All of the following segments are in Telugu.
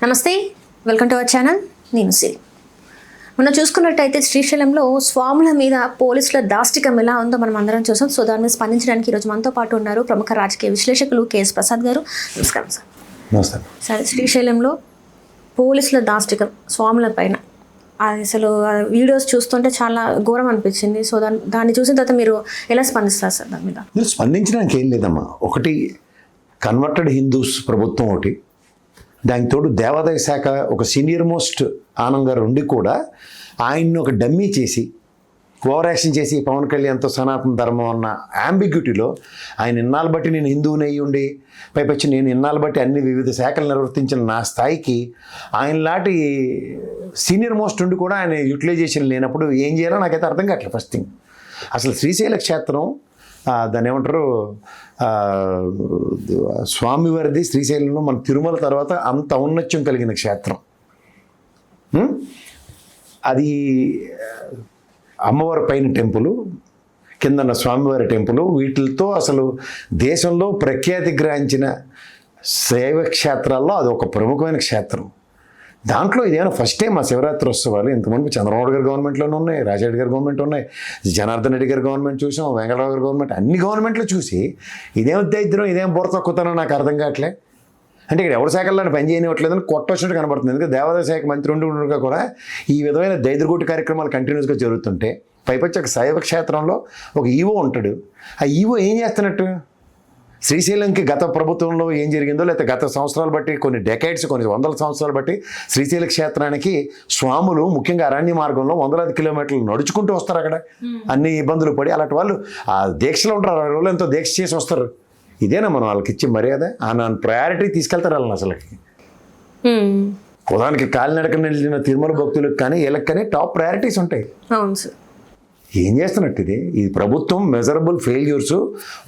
నమస్తే, వెల్కమ్ టు అవర్ ఛానల్. నేను సిరి. మనం చూసుకున్నట్టయితే శ్రీశైలంలో స్వాముల మీద పోలీసుల దాష్టికం ఎలా ఉందో మనం అందరం చూసాం. సో దాని మీద స్పందించడానికి ఈరోజు మనతో పాటు ఉన్నారు ప్రముఖ రాజకీయ విశ్లేషకులు కేఎస్ ప్రసాద్ గారు. నమస్కారం సార్. నమస్తే సార్, శ్రీశైలంలో పోలీసుల దాష్టికం స్వాముల పైన అది అసలు వీడియోస్ చూస్తుంటే చాలా ఘోరం అనిపించింది. సో దాన్ని చూసిన తర్వాత మీరు ఎలా స్పందిస్తారు సార్ దాని మీద? మీరు స్పందించడానికి ఏం లేదమ్మా. ఒకటి కన్వర్టెడ్ హిందూస్ ప్రభుత్వం, ఒకటి దానికి తోడు దేవాదాయ శాఖ ఒక సీనియర్ మోస్ట్ ఆనంద్ గారు ఉండి కూడా ఆయన్ని ఒక డమ్మీ చేసి ఓవర్ యాక్షన్ చేసి పవన్ కళ్యాణ్తో సనాతన ధర్మం అన్న అంబిగ్యూటీలో ఆయన ఇన్నాళ్ళు బట్టి నేను హిందువుని అయ్యి ఉండి పైపచ్చి నేను ఇన్నాళ్ళు బట్టి అన్ని వివిధ శాఖలు నిర్వర్తించిన నా స్థాయికి ఆయనలాంటి సీనియర్ మోస్ట్ ఉండి కూడా ఆయన యూటిలైజేషన్ లేనప్పుడు ఏం చేయాలో నాకైతే అర్థం కావట్లేదు. ఫస్ట్ థింగ్, అసలు శ్రీశైల క్షేత్రం దాన్ని ఏమంటారు, స్వామివారిది శ్రీశైలంలో మన తిరుమల తర్వాత అంత ఔన్నత్యం కలిగిన క్షేత్రం. అది అమ్మవారి పైన టెంపుల్, కిందన్న స్వామివారి టెంపుల్, వీటితో అసలు దేశంలో ప్రఖ్యాతి గ్రహించిన శైవ క్షేత్రాల్లో అది ఒక ప్రముఖమైన క్షేత్రం. దాంట్లో ఇదేమైనా ఫస్ట్ టైం ఆ శివరాత్రి ఉత్సవాలు ఇంతమంది చంద్రబాబు గారి గవర్నమెంట్లోనే ఉన్నాయి, రాజారెడ్డి గారి గవర్నమెంట్ ఉన్నాయి, జనార్దన్ రెడ్డి గారి గవర్నమెంట్ చూసాం, వెంకటరావు గారి గవర్నమెంట్, అన్ని గవర్నమెంట్లు చూసి ఇదేం దరిద్రం, ఇదేం బుర్ర తక్కుతానో నాకు అర్థం కావట్లే. అంటే ఇక్కడ ఎవరి శాఖల్లో పని చేయనివ్వట్లేదని కొట్టొచ్చినట్టు కనబడుతుంది. ఎందుకంటే దేవాదాయ శాఖ మంత్రి ఉండగా కూడా ఈ విధమైన దైద్రగొట్టు కార్యక్రమాలు కంటిన్యూస్గా జరుగుతుంటే పైపచ్చి ఒక శైవ క్షేత్రంలో ఒక ఈవో ఉంటాడు. ఆ ఈవో ఏం చేస్తున్నట్టు? శ్రీశైలంకి గత ప్రభుత్వంలో ఏం జరిగిందో, లేకపోతే గత సంవత్సరాలు బట్టి కొన్ని డెకేడ్స్, కొన్ని వందల సంవత్సరాలు బట్టి శ్రీశైల క్షేత్రానికి స్వాములు ముఖ్యంగా అరణ్య మార్గంలో వందలాది కిలోమీటర్లు నడుచుకుంటూ వస్తారు. అక్కడ అన్ని ఇబ్బందులు పడి అలాంటి వాళ్ళు ఆ దీక్షలో ఉంటారు, 60 రోజులు ఎంతో దీక్ష చేసి వస్తారు. ఇదేనా మనం వాళ్ళకి ఇచ్చే మర్యాద? నా ప్రయారిటీ తీసుకెళ్తారు వాళ్ళని అసలుకి. ఉదాహరణకి కాలినడకన వెళ్ళిన తిరుమల భక్తులకు కానీ వీళ్ళకి కానీ టాప్ ప్రయారిటీస్ ఉంటాయి. అవును సార్. ఏం చేస్తున్నట్టు ఇది ప్రభుత్వం మెజరబుల్ ఫెయిల్యూర్స్,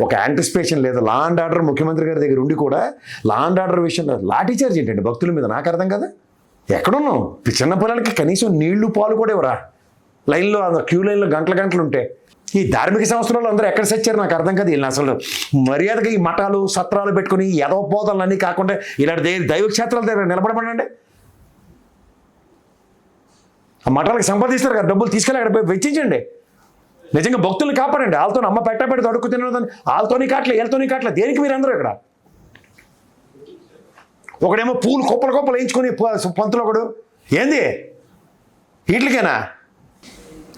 ఒక యాంటిసిపేషన్ లేదు. లా అండ్ ఆర్డర్ ముఖ్యమంత్రి గారి దగ్గర ఉండి కూడా లా అండ్ ఆర్డర్ విషయంలో లాఠీ చార్జ్ ఏంటండి భక్తుల మీద? నాకు అర్థం కదా. ఎక్కడున్నావు? చిన్న పిల్లలకి కనీసం నీళ్లు పాలు కూడా ఇవ్వరా? లైన్లో క్యూ లైన్లో గంటలు ఉంటే ఈ ధార్మిక సంస్థలలో అందరూ ఎక్కడ సచ్చారు నాకు అర్థం కదా. వీళ్ళని అసలు మర్యాదగా ఈ మఠాలు సత్రాలు పెట్టుకుని ఎదవ పోతలు అన్నీ కాకుండా ఇలాంటి దైవ క్షేత్రాల దగ్గర నిలబడమనండి. ఆ మఠాలకు సంపాదిస్తారు కదా డబ్బులు, తీసుకెళ్ళి అక్కడ వెచ్చించండి. నిజంగా భక్తుల్ని కాపాడండి. వాళ్ళతో అమ్మ పెట్టబెడితే అడుక్కు తినదని వాళ్ళతోని కాట్లే, వీళ్ళతోని కాట్లే. దేనికి మీరు అందరూ ఇక్కడ? ఒకడేమో పూలు కుప్పలు వేయించుకొని పంతులు, ఒకడు ఏంది వీటికేనా?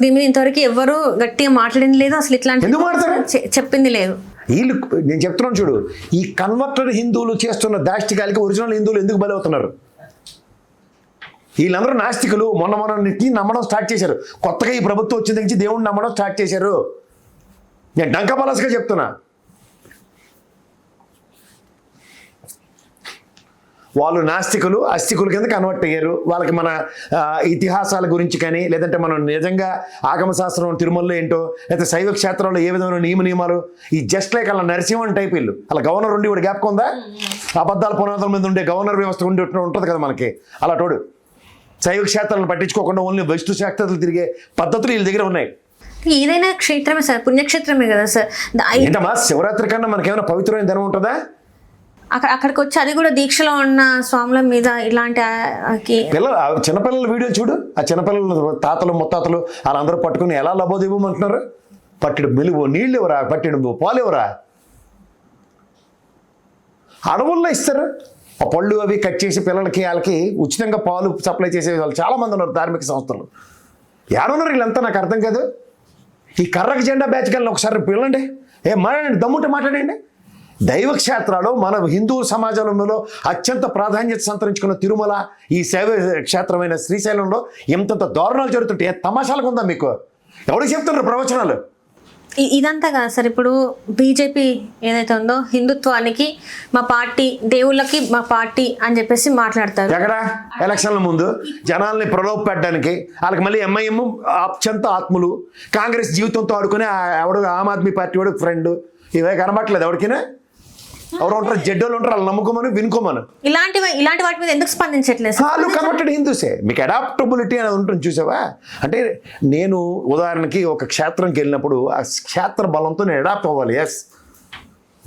దీని మీద ఇంతవరకు ఎవరు గట్టిగా మాట్లాడింది లేదు. అసలు ఇట్లాంటి ఎందుకు మాట్లాడతారు? చెప్పింది లేదు. వీళ్ళు నేను చెప్తున్నాను చూడు, ఈ కన్వర్టెడ్ హిందువులు చేస్తున్న దాష్టికాలకి ఒరిజినల్ హిందువులు ఎందుకు బలవుతున్నారు? వీళ్ళందరూ నాస్తికులు. మొన్నకి నమ్మడం స్టార్ట్ చేశారు. కొత్తగా ఈ ప్రభుత్వం వచ్చిన దగ్గర నుంచి దేవుడిని నమ్మడం స్టార్ట్ చేశారు. నేను డంకపలస్గా చెప్తున్నా. వాళ్ళు నాస్తికులు, అస్తికుల కింద కన్వర్ట్ అయ్యారు. వాళ్ళకి మన ఇతిహాసాల గురించి కానీ, లేదంటే మనం నిజంగా ఆగమశాస్త్రం తిరుమలలో ఏంటో, లేకపోతే శైవ క్షేత్రంలో ఏ విధమైన నియమాలు, ఈ జస్ట్ లైక్ అలా నరసింహన్ టైప్ వీళ్ళు. అలా గవర్నర్ ఉండి వాడు జ్ఞాపకం ఉందా? అబద్ధాల పునాదుల మీద ఉండే గవర్నర్ వ్యవస్థ ఉంటుంది కదా మనకి. అలా తోడు శైవ క్షేత్రాలను పట్టించుకోకుండా ఓన్లీ విష్ణు శాస్త్రాలు తిరిగే పద్ధతులు వీళ్ళ దగ్గర ఉన్నాయి. ఏదైనా క్షేత్రమే సార్, పుణ్యక్షేత్రమే కదా సార్. ఏంటమ్మా, శివరాత్రి కన్నా మనకేమైనా పవిత్రమైన ధనం ఉంటుందా? అక్కడికి వచ్చి అది కూడా దీక్షలో ఉన్న స్వాముల మీద ఇలాంటి చిన్నపిల్లల వీడియో చూడు. ఆ చిన్నపిల్లలు తాతలు ముత్తాతలు వాళ్ళందరూ పట్టుకుని ఎలా లబోదివ్వమంటున్నారు. పట్టిడు మెలుగు నీళ్ళు ఎవరా, పట్టిడు పాలు ఎవరా? అడవుల్లో ఇస్తారు. ఆ పళ్ళు అవి కట్ చేసి పిల్లలకి వాళ్ళకి ఉచితంగా పాలు సప్లై చేసే వాళ్ళు చాలామంది ఉన్నారు ధార్మిక సంస్థలు. ఏడున్నారు వీళ్ళంతా నాకు అర్థం కాదు. ఈ కర్రకు జెండా బ్యాచ్ కల్లా ఒకసారి పిల్లండి, మాట్లాడండి, దమ్ముంటే మాట్లాడండి. దైవ క్షేత్రాలు మన హిందూ సమాజంలో అత్యంత ప్రాధాన్యత సంతరించుకున్న తిరుమల, ఈ శైవ క్షేత్రమైన శ్రీశైలంలో ఎంతంత దారుణాలు జరుగుతుంటే ఏ తమాషాలకు ఉందా మీకు? ఎవరికి చెప్తున్నారు ప్రవచనాలు? ఇదంతా కదా సార్. ఇప్పుడు బీజేపీ ఏదైతే ఉందో హిందుత్వానికి మా పార్టీ, దేవుళ్ళకి మా పార్టీ అని చెప్పేసి మాట్లాడతారు. ఎక్కడ ఎలక్షన్ల ముందు జనాల్ని ప్రలోభ పెట్టడానికి. వాళ్ళకి మళ్ళీ ఎంఐఎం అత్యంత ఆత్ములు, కాంగ్రెస్ జీవితంతో ఆడుకుని ఎవడు ఆమ్ ఆద్మీ పార్టీ వాడు ఫ్రెండ్, ఇవే కనబట్టలేదు ఎవరికైనా. ఎవరు ఉంటారు? జడ్డోళ్ళు ఉంటారు, వాళ్ళు నమ్ముకోమని వినుకోమను. ఇలాంటి వాటి మీద ఎందుకు స్పందించట్లేదు? వాళ్ళు కన్వర్టెడ్ హిందూసే. మీకు అడాప్టబిలిటీ అనేది ఉంటుంది చూసావా? అంటే నేను ఉదాహరణకి ఒక క్షేత్రంకి వెళ్ళినప్పుడు ఆ క్షేత్ర బలంతో నేను అడాప్ట్ అవ్వాలి. ఎస్,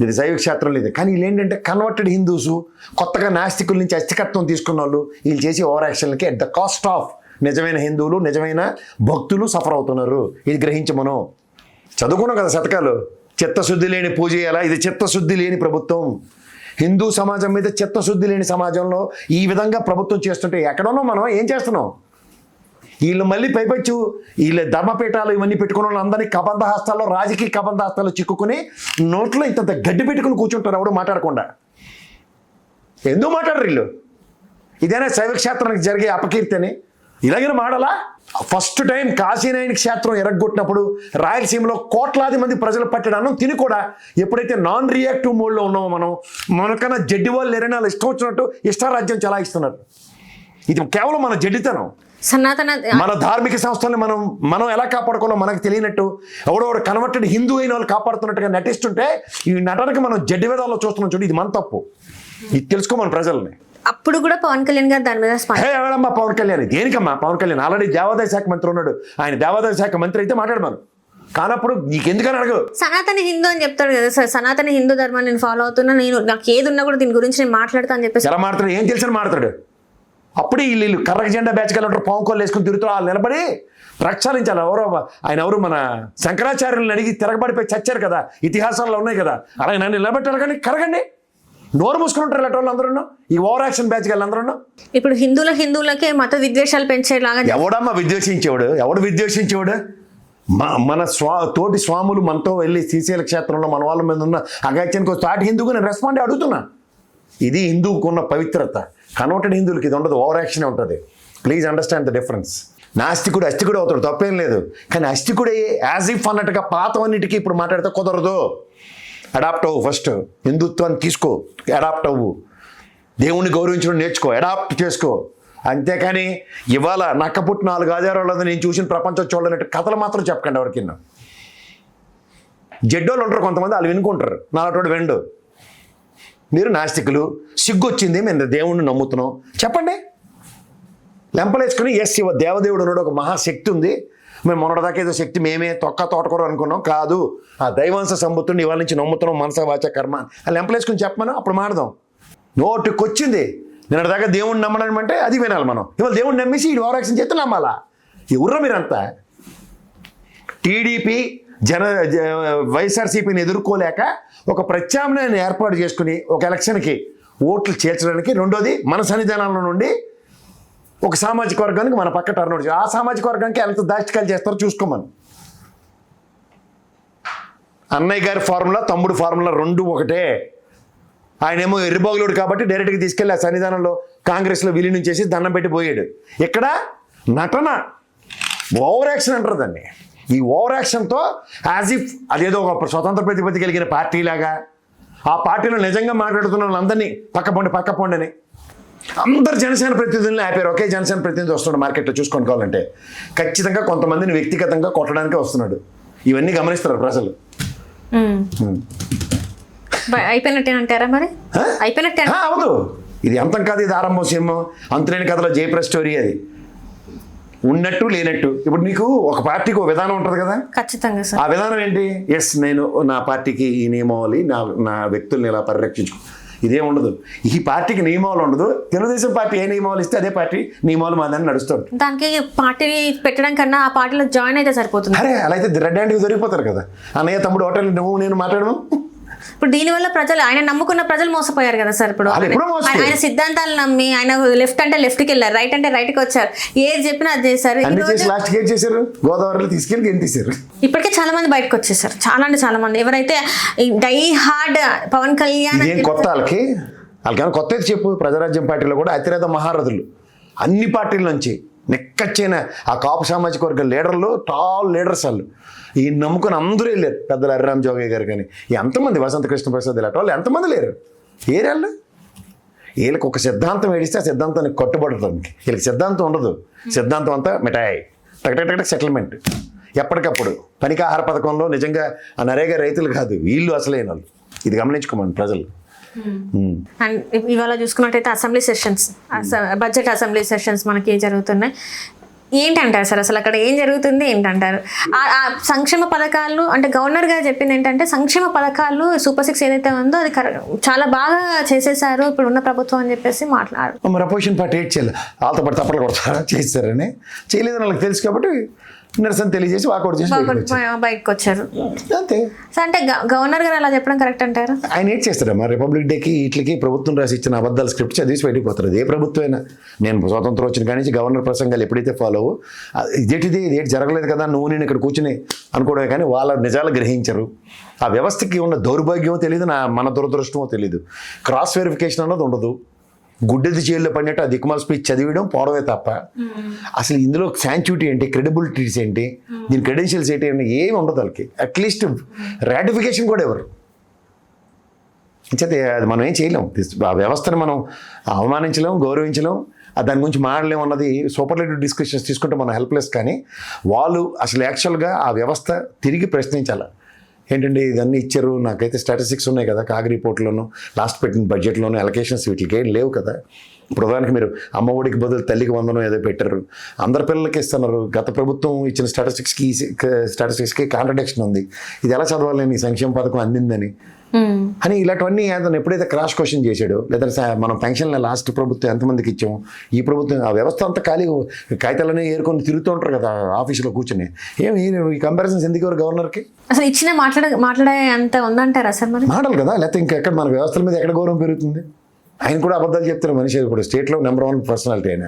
ఇది శైవ క్షేత్రం లేదు. కానీ వీళ్ళు ఏంటంటే కన్వర్టెడ్ హిందూస్, కొత్తగా నాస్తికుల నుంచి అస్తికత్వం తీసుకున్న వాళ్ళు, వీళ్ళు చేసే ఓవర్ యాక్షన్లకి అట్ ద కాస్ట్ ఆఫ్ నిజమైన హిందువులు, నిజమైన భక్తులు సఫర్ అవుతున్నారు. ఇది గ్రహించి మనం చదువుకున్నాం కదా శతకాలు. చిత్తశుద్ధి లేని పూజ చేయాలా? ఇది చిత్తశుద్ధి లేని ప్రభుత్వం. హిందూ సమాజం మీద చిత్తశుద్ధి లేని సమాజంలో ఈ విధంగా ప్రభుత్వం చేస్తుంటే ఎక్కడున్నాం మనం? ఏం చేస్తున్నాం? వీళ్ళు మళ్ళీ పైపచ్చు వీళ్ళ ధర్మపీఠాలు ఇవన్నీ పెట్టుకున్న వాళ్ళందరినీ కబంధ హస్తాల్లో, రాజకీయ కబంధ హస్తాల్లో చిక్కుకుని నోట్లో ఇంత గడ్డి పెట్టుకుని కూర్చుంటారు ఎవడు మాట్లాడకుండా. ఎందుకు మాట్లాడరు వీళ్ళు? ఇదేనా శైవక్షేత్రానికి జరిగే అపకీర్తి అని? ఇలాగే మాడాలా? ఫస్ట్ టైం కాశీనాయని క్షేత్రం ఎరగొట్టినప్పుడు రాయలసీమలో కోట్లాది మంది ప్రజలు పట్టిన అన్నం తిని కూడా ఎప్పుడైతే నాన్ రియాక్టివ్ మోడ్లో ఉన్నామో మనకన్నా జడ్డి వాళ్ళు లేరని వాళ్ళు ఇష్టం వచ్చినట్టు ఇష్టారాజ్యం చలాయిస్తున్నారు. ఇది కేవలం మన జడ్డితనం. సనాతన మన ధార్మిక సంస్థల్ని మనం ఎలా కాపాడుకోవాలో మనకు తెలియనట్టు ఎవడో కన్వర్టెడ్ హిందూ అయిన వాళ్ళు కాపాడుతున్నట్టుగా నటిస్తుంటే ఈ నటనకి మనం జడ్డి వేదాల్లో చూస్తున్నాం చూడు. ఇది మన తప్పు. ఇది తెలుసుకో మన ప్రజల్ని. అప్పుడు కూడా పవన్ కళ్యాణ్ గారు దాని మీద ఎవడమ్మా పవన్ కళ్యాణ్? దేనికమ్మా పవన్ కళ్యాణ్? ఆల్రెడీ దేవాదాయ శాఖ మంత్రి ఉన్నాడు. ఆయన దేవాదాయ శాఖ మంత్రి అయితే మాట్లాడమను. కానప్పుడు నీకెందుకని అడగదు? సనాతన హిందూ అని చెప్తాడు కదా సార్. సనాతన హిందూ ధర్మాన్ని నేను ఫాలో అవుతున్నా, నాకు ఏది ఉన్నా కూడా దీని గురించి నేను మాట్లాడతా అని చెప్పేసి ఎలా మాట్లాడు? ఏం తెలిసిన మాట్లాడు? అప్పుడే వీళ్ళు కర్రక జెండా బ్యాచ్కి వెళ్ళారు, పావుకోళ్ళు వేసుకుని తిరుగుతారు. వాళ్ళు నిలబడి ప్రక్షాళించాలి. ఆయన మన శంకరాచార్యులను అడిగి తిరగబడిపోయి చచ్చారు కదా, ఇతిహాసాల్లో ఉన్నాయి కదా. అలా నన్ను నిలబెట్టాలి కానీ కరగండి. నోరు మూసుకుని ఉంటారు ఇలాంటి వాళ్ళు అందరూ. ఈ ఓవర్ యాక్షన్ బ్యాచ్కి వెళ్ళి అందరూ ఇప్పుడు హిందువులకే మత విద్వేషాలు పెంచేలాగా. ఎవడమ్మా విద్వేషించేవాడు? ఎవడు విద్వేషించేవాడు? మన తోటి స్వాములు మనతో వెళ్ళి శ్రీశైల క్షేత్రంలో మన వాళ్ళ మీద ఉన్న అగాత్యానికి తాటి హిందూగా నేను రెస్పాండ్ అడుగుతున్నా. ఇది హిందువుకు ఉన్న పవిత్రత. కన్వర్టెడ్ హిందువులకి ఇది ఉండదు, ఓవర్ యాక్షన్ ఉంటుంది. Please understand the difference. నాస్తికుడు అస్తికుడు అవుతాడు, తప్పేం లేదు. కానీ అస్తికుడే యాజ్ ఇఫ్ అన్నట్టుగా పాతవన్నిటికీ ఇప్పుడు మాట్లాడితే కుదరదు. అడాప్ట్ అవ్వు. ఫస్ట్ హిందుత్వాన్ని తీసుకో, అడాప్ట్ అవ్వు. దేవుణ్ణి గౌరవించడం నేర్చుకో, అడాప్ట్ చేసుకో. అంతేకాని ఇవాళ నక్కపుట్టు 4 ఆధారాలు నేను చూసిన ప్రపంచం చూడనట్టు కథలు మాత్రం చెప్పకండి ఎవరికి. జడ్డోళ్ళు ఉంటారు కొంతమంది, వాళ్ళు వినుకుంటారు, నాలుగు వెండు. మీరు నాస్తికులు, సిగ్గు వచ్చింది, మేము దేవుణ్ణి నమ్ముతున్నాం చెప్పండి. లెంపలేసుకుని ఎస్ ఇవ దేవదేవుడు ఉన్నాడు, ఒక మహాశక్తి ఉంది, మేము మొన్నటిదాకా ఏదో శక్తి మేమే తోటకూర అనుకున్నాం, కాదు ఆ దైవాంశ సంబుద్ధుడిని ఇవాళ నుంచి నమ్ముతున్నాం, మనస వాచ కర్మ. ఆ లెంపలేసుకుని చెప్పమను, అప్పుడు మాడదాం. నోటికొచ్చింది నిన్నటిదాకా దేవుణ్ణి నమ్మడం అంటే అది వినాలి మనం. ఇవాళ దేవుణ్ణి నమ్మేసి ఈ ఓవర్ యాక్షన్ చేస్తే నమ్మాలా? ఎవర్రా మీరంతా? టీడీపీ వైఎస్ఆర్సీపీని ఎదుర్కోలేక ఒక ప్రత్యామ్నాయాన్ని ఏర్పాటు చేసుకుని ఒక ఎలక్షన్కి ఓట్లు చేర్చడానికి, రెండోది మన సన్నిధానాల నుండి ఒక సామాజిక వర్గానికి మన పక్క టర్నౌట్, ఆ సామాజిక వర్గానికి ఎంత దాష్టికాలు చేస్తారో చూసుకోమని. అన్నయ్య గారి ఫార్ములా, తమ్ముడు ఫార్ములా రెండు ఒకటే. ఆయనేమో ఎర్రిబాగులోడు కాబట్టి డైరెక్ట్గా తీసుకెళ్ళి ఆ సన్నిధానంలో కాంగ్రెస్లో విలీనం చేసి దండం పెట్టి పోయాడు. ఇక్కడ నటన, ఓవర్ యాక్షన్ అంటారు దాన్ని. ఈ ఓవర్ యాక్షన్తో యాజ్ ఇఫ్ అదేదో ఒక స్వతంత్ర ప్రతిపత్తి కలిగిన పార్టీలాగా, ఆ పార్టీలో నిజంగా మాట్లాడుతున్న వాళ్ళందరినీ పక్క పొండి అని అందరు జనసేన ప్రతినిధులను ఆపారు. ఒకే జనసేన ప్రతినిధి వస్తున్నాడు మార్కెట్లో చూసుకొని కావాలంటే. ఖచ్చితంగా కొంతమందిని వ్యక్తిగతంగా కొట్టడానికే వస్తున్నాడు. ఇవన్నీ గమనిస్తారు ప్రజలు. అయిపోయినట్టే అంటారా మరి? అయిపోయినట్టే అవదు. ఇది అంతం కాదు, ఇది ఆరంభం సినిమా. అంతులేని కథలో జయప్రద స్టోరీ. అది ఉన్నట్టు లేనట్టు. ఇప్పుడు నీకు ఒక పార్టీకి ఒక విధానం ఉంటుంది కదా, ఖచ్చితంగా సార్. ఆ విధానం ఏంటి? ఎస్ నేను నా పార్టీకి ఈ నియమావళి, నా వ్యక్తుల్ని ఇలా పరిరక్షించుకో, ఇదేం ఉండదు. ఈ పార్టీకి నియమాలు ఉండదు. తెలుగుదేశం పార్టీ ఏ నియమాలు ఇస్తే అదే పార్టీ నియమాలు మాదని నడుస్తుంది. దానికి పార్టీ పెట్టడం కన్నా ఆ పార్టీలో జాయిన్ అయితే సరిపోతుంది. అరే అలా అయితే రెడ్ హ్యాండ్కి దొరికిపోతారు కదా. అన్నయ్య తమ్ముడు హోటల్ నువ్వు నేను మాట్లాడము. ఇప్పుడు దీనివల్ల ప్రజలు, ఆయన నమ్ముకున్న ప్రజలు మోసపోయారు కదా సార్. ఇప్పుడు ఆయన సిద్ధాంతాలు నమ్మి ఆయన లెఫ్ట్ అంటే లెఫ్ట్కి వెళ్ళారు, రైట్ అంటే రైట్కి వచ్చారు, ఏది చెప్పినా అది చేశారు. లాస్ట్ ఏం చేశారు? గోదావరిలో తీసుకెళ్ళి ఏం తీశారు. ఇప్పటికే చాలా మంది బయటకు వచ్చేసారు, చాలా అంటే చాలా మంది. ఎవరైతే డై హార్డ్ పవన్ కళ్యాణ్, ఏం కొత్త వాళ్ళకి కొత్త అయితే చెప్పు. ప్రజారాజ్యం పార్టీలో కూడా అతిరేత మహారథులు అన్ని పార్టీల నుంచి నెక్కచ్చైన ఆ కాపు సామాజిక వర్గ లీడర్లు, టాల్ లీడర్స్ వాళ్ళు. ఈ నమ్ముకొని అందరూ వెళ్ళారు. పెద్దలు హరిరామ్ జోగయ్య గారు కానీ ఎంతమంది, వసంత కృష్ణ ప్రసాద్ ఇలాంటి వాళ్ళు ఎంతమంది లేరు. ఏరేళ్ళు వీళ్ళకి ఒక సిద్ధాంతం ఏడిస్తే ఆ సిద్ధాంతానికి కట్టుబడటానికి. వీళ్ళకి సిద్ధాంతం ఉండదు. సిద్ధాంతం అంతా మిఠాయి, టక్ సెటిల్మెంట్. ఎప్పటికప్పుడు పనికి ఆహార పథకంలో నిజంగా ఆ నరేగా రైతులు కాదు, వీళ్ళు అసలైన వాళ్ళు. ఇది గమనించుకోమని ప్రజలు. అండ్ ఇవాళ చూసుకున్నట్టయితే assembly sessions, budget assembly sessions మనకి జరుగుతున్నాయి. ఏంటంటారు సార్ అసలు అక్కడ ఏం జరుగుతుంది ఏంటంటారు? ఆ సంక్షేమ పథకాలు అంటే గవర్నర్ గారు చెప్పింది ఏంటంటే సంక్షేమ పథకాలు సూపర్ 6 ఏదైతే ఉందో అది చాలా బాగా చేసేసారు ఇప్పుడు ఉన్న ప్రభుత్వం అని చెప్పేసి మాట్లాడారు. మరి అపోజిషన్ పార్టీ ఏడ్ చేయాలి, వాళ్ళతో పాటు తప్పలు కొడతారా, చేస్తారని చేయలేదని వాళ్ళకి తెలుసు కాబట్టి నిరసన తెలియజేసి వాకౌట్ చేసి బయటకు వచ్చారు అంతే. అంటే గవర్నర్ గారు అలా చెప్పడం కరెక్ట్ అంటారు? ఆయన ఏం చేస్తారమ్మా, రిపబ్లిక్ డేకి వీటికి ప్రభుత్వం రాసి ఇచ్చిన అబద్ధాల స్క్రిప్ట్ చదివేసి బయటికి పోతారు. ఏ ప్రభుత్వం అయినా, నేను స్వాతంత్రం వచ్చిన కానీ నుంచి గవర్నర్ ప్రసంగాలు ఎప్పుడైతే ఫాలో ఇదేంటిది ఇదేంటి జరగలేదు కదా నువ్వు నేను ఇక్కడ కూర్చుని అనుకోవడమే కానీ వాళ్ళ నిజాలు గ్రహించరు. ఆ వ్యవస్థకి ఉన్న దౌర్భాగ్యమో తెలియదు, మన దురదృష్టమో తెలియదు. క్రాస్ వెరిఫికేషన్ అన్నది ఉండదు. గుడ్డెది జైల్లో పడినట్టు ఆ దిక్కుమాల స్పీచ్ చదివడం పోవడమే తప్ప అసలు ఇందులో శాంచ్యూటీ ఏంటి, క్రెడిబిలిటీస్ ఏంటి, దీని క్రెడెన్షియల్స్ ఏంటి అని ఏమి ఉండదు వాళ్ళకి. అట్లీస్ట్ రాటిఫికేషన్ కూడా ఎవరు ఇచ్చేది అది మనం ఏం చేయలేం. ఆ వ్యవస్థను మనం అవమానించలేం, గౌరవించలేం, దాని గురించి మాడలేం అన్నది సూపర్లేటివ్ డిస్కషన్స్ తీసుకుంటే మనం హెల్ప్లెస్. కానీ వాళ్ళు అసలు యాక్చువల్గా ఆ వ్యవస్థ తిరిగి ప్రశ్నించాలి. ఏంటంటే ఇదన్నీ ఇచ్చారు, నాకైతే స్టాటిస్టిక్స్ ఉన్నాయి కదా కాగ్ రిపోర్ట్లోనూ లాస్ట్ పెట్టిన బడ్జెట్లోనూ అలొకేషన్స్ వీటికి ఏం లేవు కదా. ఇప్పుడు ఉదాహరణకి మీరు అమ్మ ఒడికి బదులు తల్లికి వందనం ఏదో పెట్టారు, అందరి పిల్లలకి ఇస్తున్నారు. గత ప్రభుత్వం ఇచ్చిన స్టాటిస్టిక్స్కి కాంట్రడిక్షన్ ఉంది. ఇది ఎలా చదవాలి నీ సంక్షేమ పథకం అందిందని అని ఇలాంటివన్నీ అతను ఎప్పుడైతే క్రాష్ క్వశ్చన్ చేశాడో, లేదా మనం పెన్షన్ల లాస్ట్ ప్రభుత్వం ఎంతమందికి ఇచ్చాము, ఈ ప్రభుత్వం ఆ వ్యవస్థ అంతా ఖాళీ కాగితాలనే ఏరుకొని తిరుగుతూ ఉంటారు కదా ఆఫీసులో కూర్చొని. ఈ కంపారిజన్స్ ఎందుకు ఎవరు గవర్నర్కి అసలు ఇచ్చిన మాట్లాడే అంత ఉందంటారా సార్? మరి మాటలు కదా, లేకపోతే ఇంకెక్కడ మన వ్యవస్థల మీద ఎక్కడ గౌరవం పెరుగుతుంది? ఆయన కూడా అబద్ధాలు చెప్తారు మనిషి. ఇప్పుడు స్టేట్లో నెంబర్ 1 పర్సనాలిటీ ఆయన,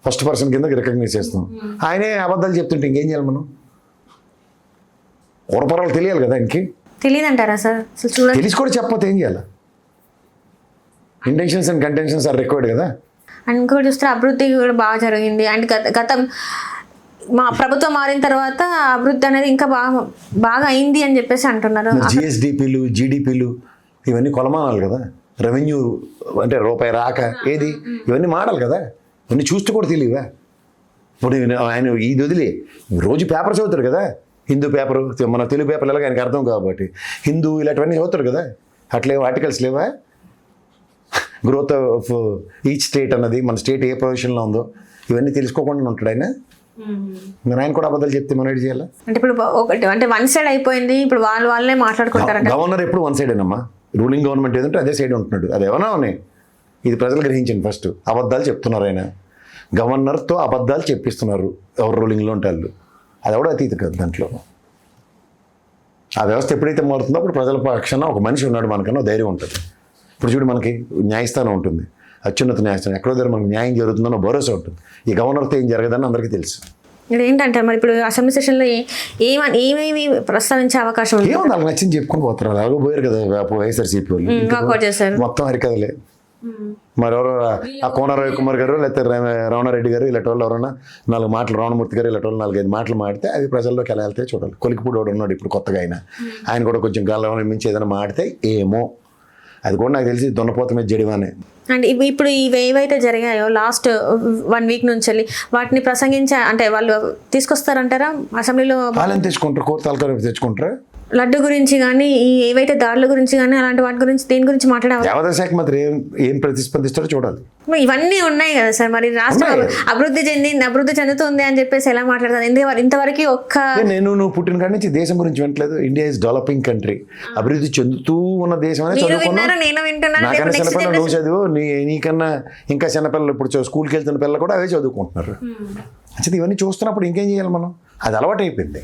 ఫస్ట్ పర్సన్ కింద రికగ్నైజ్ చేస్తాం. ఆయనే అబద్ధాలు చెప్తుంటే ఇంకేం చేయాలి మనం? కూరపరాలు తెలియాలి కదా ఆయనకి. తెలియదంటారా సార్? తెలిసి కూడా చెప్పకపోతే ఏం చేయాలి? Intentions and contentions are required కదా. అండ్ ఇంకోటి చూస్తే అభివృద్ధి కూడా బాగా జరిగింది. అండ్ గతం మా ప్రభుత్వం మారిన తర్వాత అభివృద్ధి అనేది ఇంకా బాగా అయింది అని చెప్పేసి అంటున్నారు. జిఎస్డిపిలు, జీడిపిలు ఇవన్నీ కొలమానాలు కదా. రెవెన్యూ అంటే రూపాయి రాక ఏది ఇవన్నీ మాడాలి కదా. ఇవన్నీ చూస్తూ కూడా తెలియవా? ఇప్పుడు ఆయన ఇది వదిలే రోజు పేపర్ చదువుతారు కదా, హిందూ పేపరు, మన తెలుగు పేపర్లు ఎలాగ ఆయనకి అర్థం కాబట్టి హిందూ ఇలాంటివన్నీ చదువుతారు కదా. అట్లేవో ఆర్టికల్స్ లేవా? గ్రోత్ ఆఫ్ ఈచ్ స్టేట్ అన్నది, మన స్టేట్ ఏ పొజిషన్లో ఉందో ఇవన్నీ తెలుసుకోకుండా ఉంటాడు ఆయన. ఆయన కూడా అబద్ధాలు చెప్తే మనం ఏంటి చేయాలి? అంటే ఇప్పుడు ఒకటి అంటే వన్ సైడ్ అయిపోయింది, ఇప్పుడు వాళ్ళే మాట్లాడుకుంటారు. గవర్నర్ ఎప్పుడు వన్ సైడేనమ్మా, రూలింగ్ గవర్నమెంట్ ఏదంటే అదే సైడ్ ఉంటున్నాడు. అది ఏమన్నా ఉన్నాయి, ఇది ప్రజలు గ్రహించండి. ఫస్ట్ అబద్ధాలు చెప్తున్నారు ఆయన, గవర్నర్తో అబద్ధాలు చెప్పిస్తున్నారు ఎవరు రూలింగ్లో ఉంటే వాళ్ళు. అది కూడా అతీత కదా దాంట్లో. ఆ వ్యవస్థ ఎప్పుడైతే మారుతుందో అప్పుడు ప్రజల పక్షాన ఒక మనిషి ఉన్నాడు మనకన్నా ధైర్యం ఉంటుంది. ఇప్పుడు చూడు మనకి న్యాయస్థానం ఉంటుంది, అత్యున్నత న్యాయస్థానం, ఎక్కడో దగ్గర మనకు న్యాయం జరుగుతుందన్న భరోసా ఉంటుంది. ఈ గవర్నర్తో ఏం జరగదని అందరికీ తెలుసు. ఇక్కడ ఏంటంటే మరి ఇప్పుడు అసెంబ్లీ సెషన్లో ఏమేమి ప్రస్తావించే అవకాశం ఉంది? ఏమో వాళ్ళకి నచ్చింది చెప్పుకొని పోతారు. అలాగో పోయారు కదా వైఎస్ఆర్సీపీ వాళ్ళు, మొత్తం హరికథలే. మరెవరో ఆ కోన రవికుమార్ గారు లేకపోతే రమణారెడ్డి గారు ఇలాంటి వాళ్ళు ఎవరైనా 4 మాటలు, రావణమూర్తి గారు ఇలాంటి వాళ్ళు 4-5 మాటలు మాడితే అవి ప్రజల్లోకి ఎలా వెళ్తే చూడాలి. కొలికిపూడి వాడు ఉన్నాడు ఇప్పుడు కొత్తగా, ఆయన కూడా కొంచెం గల్లం మించి ఏదైనా మాడితే ఏమో, అది కూడా నాకు తెలిసి దున్నపోత మీద జడివానే. అంటే ఇప్పుడు ఇవి ఏవైతే జరిగాయో లాస్ట్ 1 వీక్ నుంచి వాటిని ప్రసంగించే అంటే వాళ్ళు తీసుకొస్తారంటారా అసెంబ్లీలో? వాళ్ళని తెచ్చుకుంటారు, కోర్టు తాలూకా తెచ్చుకుంటారు. లడ్డు గురించి కానీ ఏవైతే దాడుల గురించి కానీ అలాంటి వాటి గురించి దేని గురించి మాట్లాడాలి? దేవాదాయ శాఖ మంత్రి ఏం ప్రతిస్పందిస్తారో చూడాలి. ఇవన్నీ ఉన్నాయి కదా సార్, మరి రాష్ట్రం అభివృద్ధి చెందుతుంది అని చెప్పేసి ఎలా మాట్లాడతారు? ఇంతవరకు నువ్వు పుట్టిన కాడి నుంచి దేశం గురించి వింటలేదు. ఇండియా ఇస్ డెవలపింగ్ కంట్రీ, అభివృద్ధి చెందుతూ ఉన్న దేశం అనేది నాకన్నా చిన్నపిల్లలు నువ్వు చదువు, నీకన్నా ఇంకా చిన్నపిల్లలు ఇప్పుడు స్కూల్కి వెళ్తున్న పిల్లలు కూడా అవే చదువుకుంటున్నారు. అసలు ఇవన్నీ చూస్తున్నప్పుడు ఇంకేం చేయాలి మనం? అది అలవాటు అయిపోయింది.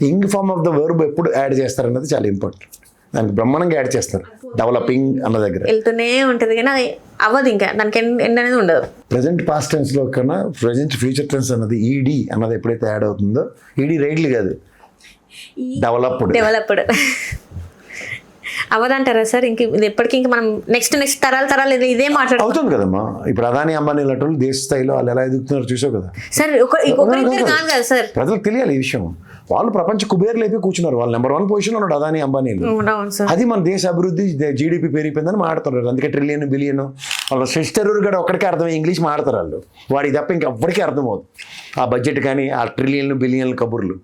ఇంగ్ ఫార్మ్ ఆఫ్ ద వర్బ్ ఎప్పుడు యాడ్ చేస్తారన్నది చాలా ఇంపార్టెంట్. దానికి బ్రహ్మాండంగా యాడ్ చేస్తారు. డెవలపింగ్ అన్న దగ్గర వెళ్తూనే ఉంటుంది కానీ అది అవ్వదు, ఇంకా దానికి ఎండ్ అనేది ఉండదు. ప్రజెంట్ పాస్ట్ టెన్స్లో కన్నా ప్రజెంట్ ఫ్యూచర్ టెన్స్ అన్నది ఈడీ అన్నది ఎప్పుడైతే యాడ్ అవుతుందో, ఈడీ రైడ్లు కాదు డెవలప్డ్ అవ్వదంటారా సార్? ఇంక ఎప్పటికీ ఇంకా మనం నెక్స్ట్ తరాలు ఇదే మాట్లాడు అవుతుంది కదమ్మా. ఇప్పుడు అదాని అంబానీ లాంటి దేశ స్థాయిలో వాళ్ళు ఎలా ఎదుగుతున్నారో చూసావు కదా సార్. ఒకరిద్దరు కాదు కదా సార్, ప్రజలకు తెలియాలి ఈ విషయం. వాళ్ళు ప్రపంచ కుబేర్లు అయిపోయి కూర్చున్నారు. వాళ్ళు నెంబర్ 1 పొజిషన్లో ఉన్నాడు అదాని అంబానీలు. అది మన దేశ అభివృద్ధి, జీడిపి పెరిగిపోయిందని మాట్లాడుతున్నారు. అందుకే ట్రిలియన్ బిలియన్ వాళ్ళ సిస్టర్ కూడా ఒక్కడికే అర్థమయ్యే ఇంగ్లీష్ మాట్లాడతారు వాళ్ళు. వాడికి తప్ప ఇంకెవ్వడికి అర్థమవుతుంది ఆ బడ్జెట్ కానీ ఆ ట్రిలియన్లు బిలియన్లు కబుర్లు.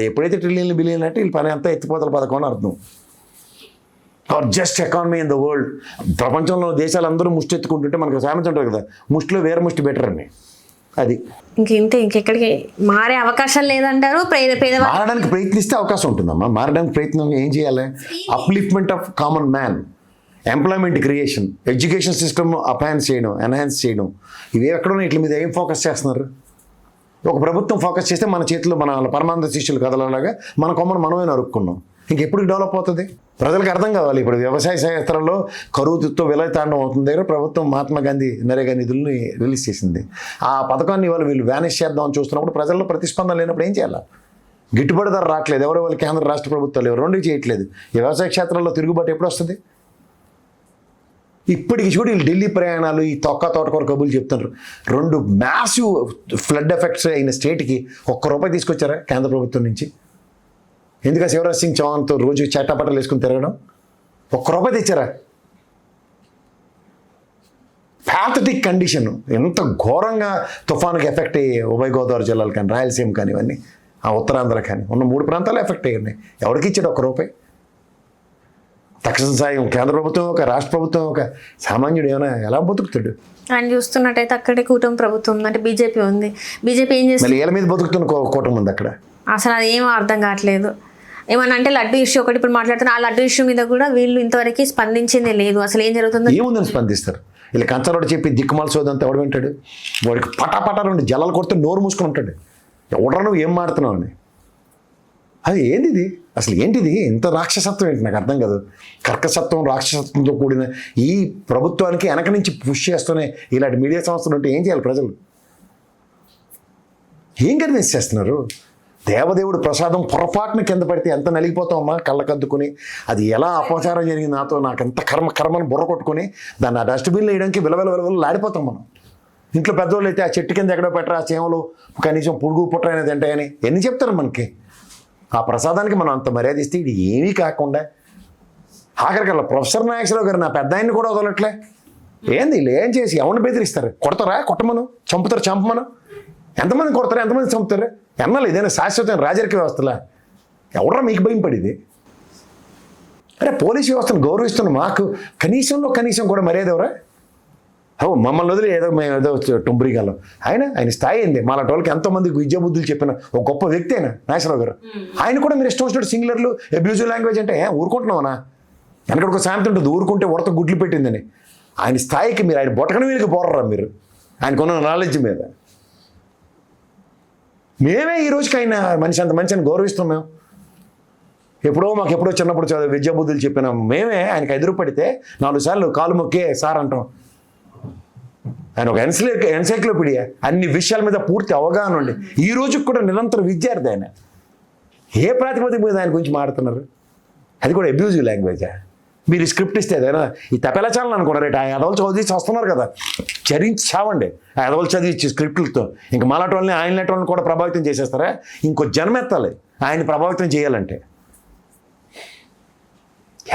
ఎప్పుడైతే ట్రిలియన్లు బిలియన్లు అంటే వీళ్ళు పని అంతా ఎత్తిపోతల పథకం అని అర్థం. Are just economy in the world. ప్రపంచంలో దేశాలు అందరూ ముష్టి ఎత్తుకుంటుంటే మనకు సామెత ఉంటుంది కదా, ముష్టిలో వేరే ముష్టి బెటర్ అని. అది ఇంకెక్కడికి మారే అవకాశం లేదంటారు. పేదవాళ్ళు మారడానికి ప్రయత్నిస్తే అవకాశం ఉంటుందమ్మా. మారడానికి ప్రయత్నం ఏం చేయాలి? Upliftment of common man, employment creation, education system enhance చేయడం, ఇవి ఎక్కడ ఉన్నాయి? వీటి మీద ఏం ఫోకస్ చేస్తున్నారు? ఒక ప్రభుత్వం ఫోకస్ చేస్తే మన చేతిలో మన పరమానంద శిష్యులు కదలలాగా మన కొమ్మను మనమే నరుక్కున్నాం. ఇంకెప్పుడు డెవలప్ అవుతుంది? ప్రజలకు అర్థం కావాలి. ఇప్పుడు వ్యవసాయ క్షేత్రంలో కరువుతో విలయతాండం అవుతుంది దగ్గర ప్రభుత్వం మహాత్మా గాంధీ నరేగా నిధుల్ని రిలీజ్ చేసింది. ఆ పథకాన్ని ఇవాళ వీళ్ళు వ్యానిష్ చేద్దామని చూస్తున్నప్పుడు ప్రజల్లో ప్రతిస్పందన లేనప్పుడు ఏం చేయాలి? గిట్టుబడి ధర రావట్లేదు, ఎవరో వాళ్ళు కేంద్ర రాష్ట్ర ప్రభుత్వాలు రెండు చేయట్లేదు. ఈ వ్యవసాయ క్షేత్రంలో తిరుగుబాటు ఎప్పుడు వస్తుంది? ఇప్పటికి చూడు వీళ్ళు ఢిల్లీ ప్రయాణాలు, ఈ తోటకూర కబుర్లు చెప్తున్నారు. 2 మ్యాసివ్ ఫ్లడ్ ఎఫెక్ట్స్ అయిన స్టేట్కి ₹1 తీసుకొచ్చారా కేంద్ర ప్రభుత్వం నుంచి? ఎందుక శివరాజ్ సింగ్ చౌహాన్తో రోజు చట్టాపట్టలు వేసుకుని తిరగడం? ₹1 తెచ్చారా? Pathetic condition. ఎంత ఘోరంగా తుఫానుకి ఎఫెక్ట్ అయ్యాయి ఉభయ గోదావరి జిల్లాలు కానీ, రాయలసీమ కానీ, ఇవన్నీ ఆ ఉత్తరాంధ్ర కానీ ఉన్న 3 ప్రాంతాలు ఎఫెక్ట్ అయ్యాయి. ఎవరికి ఇచ్చాడు ₹1? తక్షణ సాయం కేంద్ర ప్రభుత్వం ఒక, రాష్ట్ర ప్రభుత్వం ఒక, సామాన్యుడు ఏమైనా ఎలా బతుకుతాడు? ఆయన చూస్తున్నట్టయితే అక్కడే కూటమి ప్రభుత్వం ఉంది, అంటే బీజేపీ ఉంది. బీజేపీ ఏం చేస్తుంది? మళ్ళీ ఏళ్ళ మీద బతుకుతున్న కూటమి ఉంది అక్కడ. అసలు అది ఏమో అర్థం కావట్లేదు. ఏమన్నా అంటే లడ్డు ఇష్యూ ఒకటి ఇప్పుడు మాట్లాడుతున్నా, ఆ లడ్డు ఇష్యూ మీద కూడా వీళ్ళు ఇంతవరకు స్పందించింది లేదు. అసలు ఏం జరుగుతుందో ఏముందని స్పందిస్తారు? వీళ్ళు కంచరోడు చెప్పి దిక్కుమాల సోదంతా ఎవడు వింటాడు? వాడికి పటాపటా 2 జలాలు కొడితే నోరు మూసుకొని ఉంటాడు. ఎవడరా నువ్వు ఏం మాడుతున్నావు అని. అది ఏంటిది అసలు? ఏంటిది ఇంత రాక్షసత్వం? ఏంటి నాకు అర్థం కాదు. కర్కసత్వం, రాక్షసత్వంతో కూడిన ఈ ప్రభుత్వానికి వెనక నుంచి పుష్ చేస్తూనే ఇలాంటి మీడియా సంస్థలు ఉంటే ఏం చేయాలి ప్రజలు? ఏం కన్విన్స్ చేస్తున్నారు? దేవదేవుడు ప్రసాదం పొరపాటున కింద పడితే ఎంత నలిగిపోతామమ్మా కళ్ళకద్దుకుని. అది ఎలా అపచారం జరిగింది నాతో, నాకు ఎంత కర్మని బుర్ర కొట్టుకుని దాన్ని ఆ డస్ట్బిన్లో వేయడానికి లాడిపోతాం మనం. ఇంట్లో పెద్దవాళ్ళు అయితే ఆ చెట్టు కింద ఎక్కడో పెట్టరా, ఆ చేమలు కనీసం పురుగు పుట్ర అనేది తింటాయని ఎన్ని చెప్తారు మనకి. ఆ ప్రసాదానికి మనం అంత మర్యాద ఇస్తే ఇది ఏమీ కాకుండా ఆఖరికల్లా ప్రొఫెసర్ నాగేశ్వరరావు గారు నా పెద్ద ఆయన్ని కూడా వదలట్లే. ఏంది వీళ్ళు ఏం చేసి ఎవరిని బెదిరిస్తారు? కొడతారా? కొట్టమను. చంపుతారు? చంపమను. ఎంతమంది కొడతారు? ఎంతమంది చంపుతారు? ఎన్నాళ్ళు ఇదైనా శాశ్వతమైన రాజరిక వ్యవస్థలా? ఎవడరా మీకు భయం పడేది? అరే పోలీసు వ్యవస్థను గౌరవిస్తున్న మాకు కనీసం కూడా మర్యాద ఎవరా? మమ్మల్ని వదిలి మేము ఏదో టుంబ్రిగాలం. ఆయన స్థాయి ఏంది? మాలాంటి వాళ్ళకి ఎంతోమందికి విద్యాబుద్ధులు చెప్పిన ఒక గొప్ప వ్యక్తి అయినా నాగేశ్వరరావు గారు. ఆయన కూడా మీరు ఇష్టం వచ్చినట్టు సింగులర్లు, అబ్యూజివ్ లాంగ్వేజ్ అంటే ఊరుకుంటున్నావునా? వెనకడికి ఒక సామెత ఉంటుంది, ఊరుకుంటే ఉడత గుడ్లు పెట్టిందని. ఆయన స్థాయికి మీరు ఆయన బొటకన వీళ్ళకి పోరరా మీరు ఆయనకున్న నాలెడ్జ్ మీద. మేమే ఈ రోజుకి ఆయన మనిషిని గౌరవిస్తున్నాం. మేము ఎప్పుడో చిన్నప్పుడు విద్యాబుద్ధులు చెప్పినాం. మేమే ఆయనకు ఎదురుపడితే 4 సార్లు కాలు మొక్కే సార్ అంటాం. ఆయన ఒక ఎన్సైక్లోపీడియా, అన్ని విషయాల మీద పూర్తి అవగాహన ఉండి ఈ రోజుకి కూడా నిరంతర విద్యార్థి ఆయన. ఏ ప్రాతిపదిక మీద ఆయన గురించి మాట్లాడుతున్నారు? అది కూడా అబ్యూజివ్ లాంగ్వేజా? మీరు స్క్రిప్ట్ ఇస్తే ఏదైనా ఈ తపెలా ఛానల్ అనుకున్నారు రేటు ఆ ఎదవలు చదివి వస్తున్నారు కదా, చరించి చావండి ఆ ఎదవలు చదివించి స్క్రిప్టులతో. ఇంకా మాలాంటి వాళ్ళని ఆయన వాళ్ళని కూడా ప్రభావితం చేసేస్తారా? ఇంకో జన్మెత్తాలి ఆయన ప్రభావితం చేయాలంటే.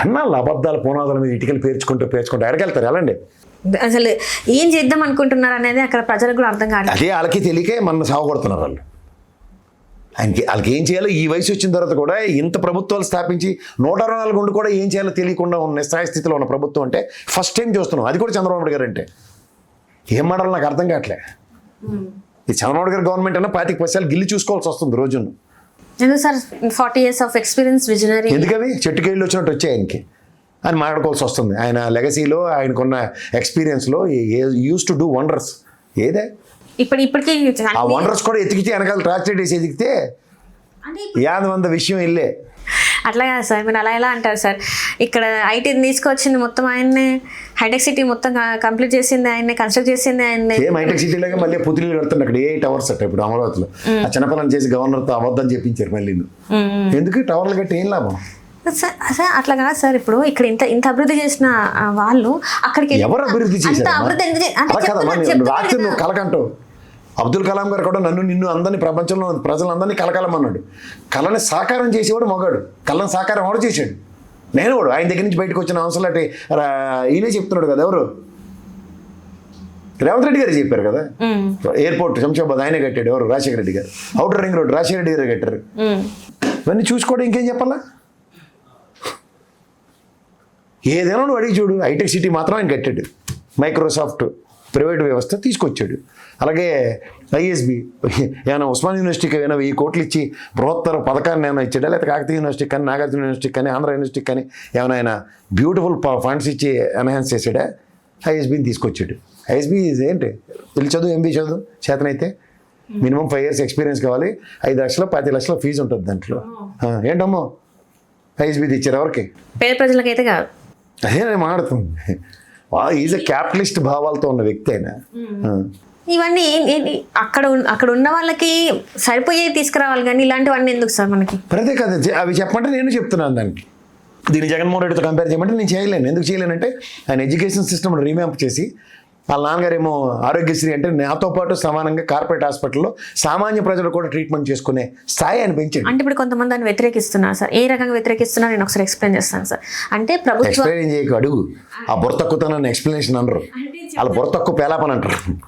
ఎన్నాళ్ళు అబద్ధాల పునాదుల మీద ఇటుకలు పేర్చుకుంటూ ఎడకెళ్తారు ఎలాండి? అసలు ఏం చేద్దాం అనుకుంటున్నారు అనేది అక్కడ ప్రజలకు కూడా అర్థం కాదు. అదే వాళ్ళకి తెలియకే మన సాగుకొడుతున్నారు వాళ్ళు. వాళ్ళకి ఏం చేయాలో ఈ వయసు వచ్చిన తర్వాత కూడా ఇంత ప్రభుత్వాలు స్థాపించి 124 ఉండి కూడా ఏం చేయాలో తెలియకుండా ఉన్న నిస్సహాయ స్థితిలో ఉన్న ప్రభుత్వం అంటే ఫస్ట్ టైం చూస్తున్నాం. అది కూడా చంద్రబాబు నాయుడు గారు అంటే ఏం మాడాలో నాకు అర్థం కావట్లే. ఈ చంద్రబాబు గారి గవర్నమెంట్ అన్నా 25 పైసలు గిల్లి చూసుకోవాల్సి వస్తుంది రోజును. ఎందుకు sir 40 years of experience, visionary. ఎందుకవి చెట్టుకేళ్ళు వచ్చినట్టు వచ్చాయి ఆయనకి అని మాట్లాడుకోవాల్సి వస్తుంది. ఆయన లెగసీలో ఆయనకున్న ఎక్స్పీరియన్స్లో యూస్ టు డూ వండర్స్. ఏదే ఇప్పటికీ ఆ వండర్స్ కూడా ఎతికితే వెనకాల ట్రాన్స్లేట్ చేసి ఎదిగితే 50 విషయం ఇల్లే. అట్లా కాదు సార్, మీరు అలా ఎలా అంటారు సార్? ఇక్కడ ఐటీ తీసుకొచ్చింది మొత్తం ఆయన్నే, హైటెక్ సిటీ మొత్తం కంప్లీట్ చేసింది ఆయన్నే, కన్స్ట్రక్ట్ చేసింది ఆయన్నే. సేమ్ హైటెక్ సిటీలాగా మళ్ళీ పుత్రిలు కడుతుంది అక్కడ 8 టవర్స్ అట్ట. ఇప్పుడు అమరావతిలో ఆ చిన్నపిల్లని చేసి గవర్నర్తో అబద్ధం చెప్పించారు మళ్ళీ. ఎందుకు టవర్లు కట్టి ఏం లాభం సార్? అట్లా కాదు సార్. ఇప్పుడు ఇక్కడ ఇంత అభివృద్ధి చేసిన వాళ్ళు అక్కడికి ఎవరు అభివృద్ధి చేశారు? కలకంటూ అబ్దుల్ కలాం గారు కూడా నిన్ను అందరినీ ప్రపంచంలో ప్రజలందరినీ కలకలమన్నాడు. కళని సాకారం చేసేవాడు మగాడు. కళని సాకారం ఎవడు చేశాడు? నేను వాడు. ఆయన దగ్గర నుంచి బయటకు వచ్చిన అవసరం అంటే ఈయనే చెప్తున్నాడు కదా. ఎవరు? రేవంత్ రెడ్డి గారు చెప్పారు కదా. ఎయిర్పోర్ట్ శంషాబాద్ ఆయనే కట్టాడు. ఎవరు? రాజశేఖర రెడ్డి గారు. Outer ring road Rajasekhara Reddy గారు కట్టారు. ఇవన్నీ చూసుకోవడం ఇంకేం చెప్పాలా? ఏదైనా నువ్వు అడిగి చూడు. హైటెక్ సిటీ మాత్రం ఆయన కట్టాడు. మైక్రోసాఫ్ట్ ప్రైవేట్ వ్యవస్థ తీసుకొచ్చాడు. అలాగే ఐఎస్బి ఏమైనా ఉస్మాన్ యూనివర్సిటీకి ఏమైనా 1000 కోట్లు ఇచ్చి బృహత్తర పథకాన్ని ఏమైనా ఇచ్చాడా, లేకపోతే కాకతీయ యూనివర్సిటీకి కానీ, నాగార్జున యూనివర్సిటీకి కానీ, ఆంధ్ర యూనివర్సిటీకి కానీ ఏమైనా ఆయన బ్యూటిఫుల్ ఫండ్స్ ఇచ్చి ఎన్హాన్స్ చేసాడా? ఐఎస్బిని తీసుకొచ్చాడు. ఐఎస్బి ఏంటి, వెళ్ళి చదువు, ఎంబీ చదువు చేతనైతే మినిమం 5 years ఎక్స్పీరియన్స్ కావాలి, 5 లక్షలు 10 లక్షల ఫీజు ఉంటుంది దాంట్లో. ఏంటమ్మో ఐఎస్బి తెచ్చారు ఎవరికి? పేద ప్రజలకైతే కాదు. అదే నేను మాట్లాడుతుంది. ఈజ్ ఎ క్యాపిటలిస్ట్ భావాలతో ఉన్న వ్యక్తి ఆయన. ఇవన్నీ అక్కడ ఉన్న వాళ్ళకి సరిపోయేది తీసుకురావాలి, కానీ ఇలాంటివన్నీ ఎందుకు సార్ మనకి? ప్రదే కదా అవి చెప్పమంటే నేను చెప్తున్నాను దానికి. దీన్ని జగన్మోహన్ రెడ్డితో కంపేర్ చేయమంటే నేను చేయలేను. ఎందుకు చేయలేనంటే ఆయన ఎడ్యుకేషన్ సిస్టమ్ రీమ్యాంప్ చేసి, వాళ్ళ నాన్నగారేమో ఆరోగ్యశ్రీ అంటే నాతో పాటు సమానంగా కార్పొరేట్ హాస్పిటల్లో సామాన్య ప్రజలు కూడా ట్రీట్మెంట్ చేసుకునే స్థాయి ఆయన పెంచాడు. అంటే ఇప్పుడు కొంతమంది దాన్ని వ్యతిరేకిస్తున్నారు సార్. ఏ రకంగా వ్యతిరేకిస్తున్నారు నేను ఒకసారి ఎక్స్ప్లెయిన్ చేస్తాను సార్. అంటే ప్రభుత్వం ఎక్స్ప్లెయిన్ చేయకు, అడుగు. ఆ బుర్ర తక్కువతోనని ఎక్స్ప్లెనేషన్ అనరు, వాళ్ళ బుర్ర తక్కువ పేలాపని అంటారు.